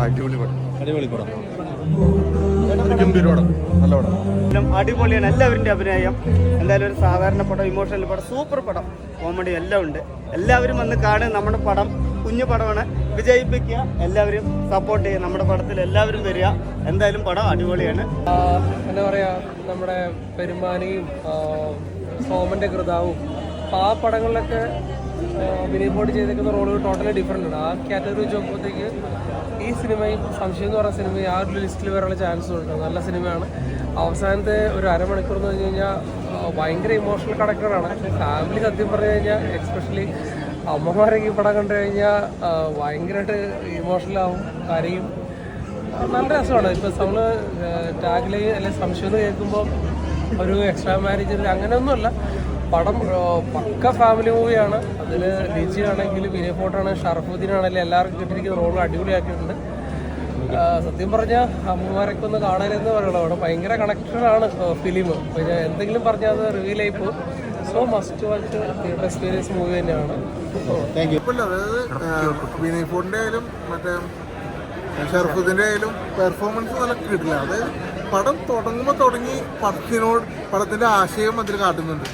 അടിപൊളി പടം. നല്ല പടം, അടിപൊളിയാണ്. എല്ലാവരുടെ അഭിനയം എന്തായാലും ഒരു സാധാരണ പടം, ഇമോഷണൽ പടം, സൂപ്പർ പടം, കോമഡി എല്ലാം ഉണ്ട്. എല്ലാവരും വന്ന് കാണുക. നമ്മുടെ പടം കുഞ്ഞു പടമാണ്, വിജയിപ്പിക്കുക, എല്ലാവരും സപ്പോർട്ട് ചെയ്യുക. നമ്മുടെ പടത്തിൽ എല്ലാവരും വരിക. എന്തായാലും പടം അടിപൊളിയാണ്. എന്താ പറയുക, നമ്മുടെ പെരുമാനിയും സോമൻ്റെ കൃതാവും അപ്പോൾ ആ പടങ്ങളിലൊക്കെ വിനയ് ഫോർട്ട് ചെയ്തേക്കുന്ന റോളുകൾ ടോട്ടലി ഡിഫറെൻ്റ് ആണ്. ആ കാറ്റഗറി വെച്ച് നോക്കുമ്പോഴത്തേക്ക് ഈ സിനിമയും സംശയം എന്ന് പറയുന്ന സിനിമ ആ ഒരു ലിസ്റ്റിൽ വരാനുള്ള ചാൻസും ഉണ്ട്. നല്ല സിനിമയാണ്. അവസാനത്തെ ഒരു അരമണിക്കൂർ എന്ന് പറഞ്ഞു കഴിഞ്ഞാൽ ഭയങ്കര ഇമോഷണൽ കണക്റ്റഡാണ്. ഫാമിലി സത്യം പറഞ്ഞു കഴിഞ്ഞാൽ എക്സ്പെഷ്യലി അമ്മമാരൊക്കെ ഈ പടം കണ്ടു കഴിഞ്ഞാൽ ഭയങ്കരമായിട്ട് ഇമോഷണലാവും, കരയും. നല്ല രസമാണ്. ഇപ്പോൾ നമ്മൾ ടാഗിലൈൻ അല്ലെങ്കിൽ സംശയം എന്ന് കേൾക്കുമ്പോൾ ഒരു എക്സ്ട്രാ മാരേജ് അങ്ങനെയൊന്നുമല്ല. പടം പക്ക ഫാമിലി മൂവിയാണ്. അതിൽ ലിജി ആണെങ്കിലും വിനയ് ഫോർട്ടാണെങ്കിലും ഷറഫുദ്ദീൻ ആണെങ്കിലും എല്ലാവർക്കും കിട്ടിയിരിക്കുന്ന റോൾ അടിപൊളിയാക്കിയിട്ടുണ്ട്. സത്യം പറഞ്ഞാൽ അമ്മമാരൊക്കെ ഒന്ന് കാണരുതെന്ന് പറയണം. അവിടെ ഭയങ്കര കണക്റ്റഡാണ് ഫിലിം. പിന്നെ എന്തെങ്കിലും പറഞ്ഞാൽ അത് റിവീലായി പോകും. So must watch theatre experience movie തന്നെയാണ്. അതായത് വിനയ് ഫോർട്ടിൻ്റെ ആയാലും മറ്റേ ഷറഫുദ്ദീൻ്റെ ആയാലും പെർഫോമൻസ് നല്ല കിട്ടില്ല. അതായത് പടം തുടങ്ങുമ്പോൾ തുടങ്ങി പടത്തിൻ്റെ ആശയം അതിൽ കാട്ടുന്നുണ്ട്.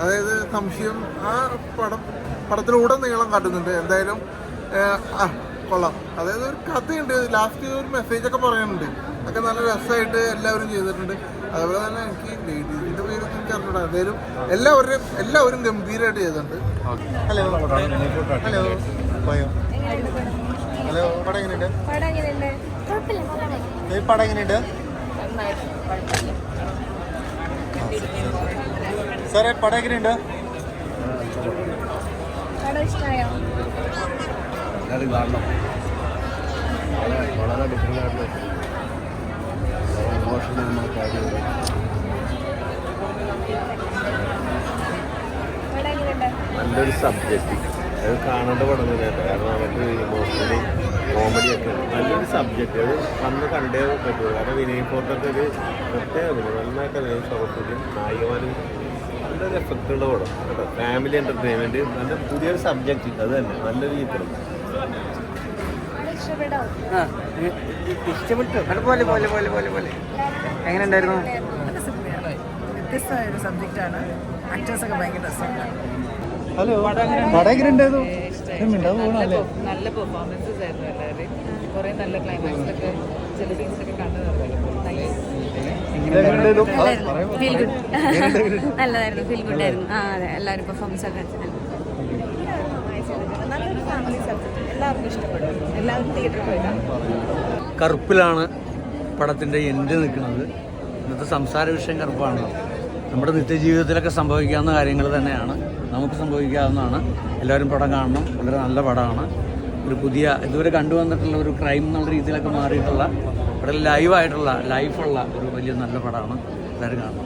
അതായത് സംശയം ആ പടത്തിലൂടെ നീളം കാട്ടുന്നുണ്ട്. എന്തായാലും കൊള്ളാം. അതായത് ഒരു കഥയുണ്ട്, ലാസ്റ്റ് ഒരു മെസ്സേജൊക്കെ പറയുന്നുണ്ട്. അതൊക്കെ നല്ല രസമായിട്ട് എല്ലാവരും ചെയ്തിട്ടുണ്ട്. അതുപോലെ തന്നെ എനിക്ക് ലേഡീസിൻ്റെ പേരൊന്നും എനിക്ക് അറിഞ്ഞൂടാ. എന്തായാലും എല്ലാവരും ഗംഭീരമായിട്ട് ചെയ്തിട്ടുണ്ട്. ഹലോ പടം എങ്ങനെയുണ്ട്? പടം എങ്ങനെയുണ്ട് സാറേ? പടം എങ്ങനെയുണ്ട്? വളരെ ഡിഫറെൻ്റ് ആയിട്ടുള്ള ഇമോഷണൽ കാര്യങ്ങൾ. നല്ലൊരു സബ്ജക്റ്റ്, അത് കാണേണ്ട പടം തന്നെയാണ്. കാരണം നമുക്ക് ഇമോഷണലി കോമഡിയൊക്കെ നല്ലൊരു സബ്ജക്റ്റ്. അത് വന്ന് കണ്ടേ പറ്റുള്ളൂ. കാരണം വിനയ് ഫോർട്ടൊക്കെ ഒരു പ്രത്യേകത നന്നായിട്ട് ഷറഫുദ്ദീൻ നായികമാരും നല്ലൊരു എഫക്റ്റുള്ള പടം കേട്ടോ. ഫാമിലി എൻ്റർടൈൻമെൻറ്റ്, നല്ല പുതിയൊരു സബ്ജക്റ്റ്. അത് തന്നെ നല്ലൊരു ചിത്രം. ഇഷ്ടപ്പെട്ടു. പോലെ പോലെ പോലെ പോലെ പോലെ എങ്ങനെ ഉണ്ടായിരുന്നു? വ്യത്യസ്തമായൊരു സബ്ജക്റ്റാണ്. ആക്ടേഴ്സൊക്കെ ഭയങ്കര രസമാണ്. ഹലോ പടം എങ്ങനെ ഉണ്ടായിരുന്നു? നല്ല പെർഫോമൻസസ് ആയിരുന്നു എല്ലാവരുടെയും. കുറേ നല്ല ക്ലൈമാക്സിലൊക്കെ ചില സീൻസൊക്കെ കണ്ടു. നല്ലതായിരുന്നു, ഫീൽ ഗുഡ് ആയിരുന്നു. അതെ, എല്ലാവരും പെർഫോമൻസ് ഒക്കെ നല്ലൊരു ഫാമിലി സബ്ജക്റ്റ്, എല്ലാവർക്കും ഇഷ്ടപ്പെട്ടു. എല്ലാവരും തിയേറ്ററിൽ പോയിട്ടാണ്. കറുപ്പിലാണ് പടത്തിൻ്റെ എൻഡ് നിൽക്കുന്നത്. ഇന്നത്തെ സംസാര വിഷയം കറുപ്പാണല്ലോ. നമ്മുടെ നിത്യജീവിതത്തിലൊക്കെ സംഭവിക്കാവുന്ന കാര്യങ്ങൾ തന്നെയാണ്, നമുക്ക് സംഭവിക്കാവുന്നതാണ്. എല്ലാവരും പടം കാണണം. വളരെ നല്ല പടമാണ്. ഒരു പുതിയ ഇതുവരെ കണ്ടുവന്നിട്ടുള്ള ഒരു ക്രൈം എന്നുള്ള രീതിയിലൊക്കെ മാറിയിട്ടുള്ള വളരെ ലൈഫുള്ള ഒരു വലിയ നല്ല പടമാണ്. എല്ലാവരും കാണണം.